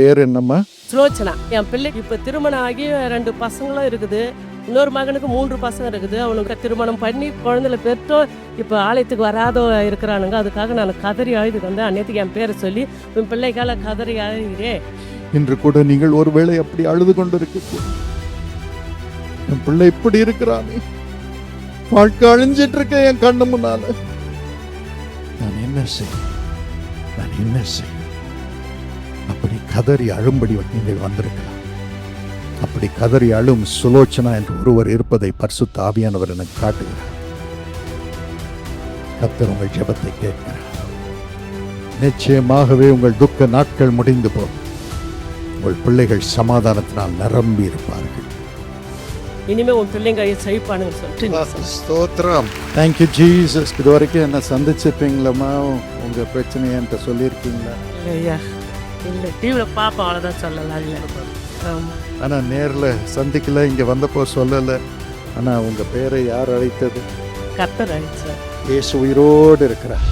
பேர் என்னம்மா? சுலோச்சனா. என் பிள்ளைக்கு இப்போ திருமணம் ஆகி 2 பசங்களும் இருக்குது. இன்னொரு மகனுக்கு 3 பசங்க இருக்குது. அவனுக்கு திருமணம் பண்ணி குழந்தைல பெற்றோம் இப்போ ஆலயத்துக்கு வராதோ இருக்கிறானுங்க. அதுக்காக நான் கதறி அழுது வந்தேன். அன்னைக்கு என் பேரை சொல்லி உன் பிள்ளைக்கால கதறி அழுகிறே. இன்று கூட நீங்கள் ஒருவேளை அப்படி அழுது கொண்டிருக்கு, என் பிள்ளை இப்படி இருக்கிறானே, வாழ்க்கை அழிஞ்சிட்டு இருக்க என் கண்ணு முன்னால, நான் என்ன செய்ய, நான் என்ன செய்ய? அப்படி கதறி அழும்படி நீங்கள் வந்திருக்கலாம். அப்படி கதறி அழும் சுலோச்சனா என்று ஒருவர் இருப்பதை பரிசுத்த ஆவியானவர் எனக்கு காட்டுகிறார். கர்த்தர் உங்கள் ஜெபத்தை கேட்கிறார். நிச்சயமாகவே உங்கள் துக்க நாட்கள் முடிந்து போகும். உங்கள் பிள்ளைகள் சமாதானத்தினால் நிரம்பி இருப்பார்கள். இனிமே உன் பிள்ளைங்க செய்ப்பானுங்க சொல்லிட்டு ஸ்தோத்திரம். Thank you Jesus. இது வரைக்கும் என்ன சந்திச்சிருப்பீங்களா? உங்க பிரச்சனையை என்கிட்ட சொல்லியிருக்கீங்களா? இல்லையா, இல்லை, டிவியில் பார்ப்போம், அவ்வளோதான் சொல்லலாம். இல்லை, ஆமாம். ஆனால் நேரில் சந்திக்கல, இங்கே வந்தப்போ சொல்லலை. ஆனால் உங்கள் பேரை யார் அழைத்தது? கர்த்தர் அழைச்சார். இயேசு உயிரோடு இருக்கிறார்.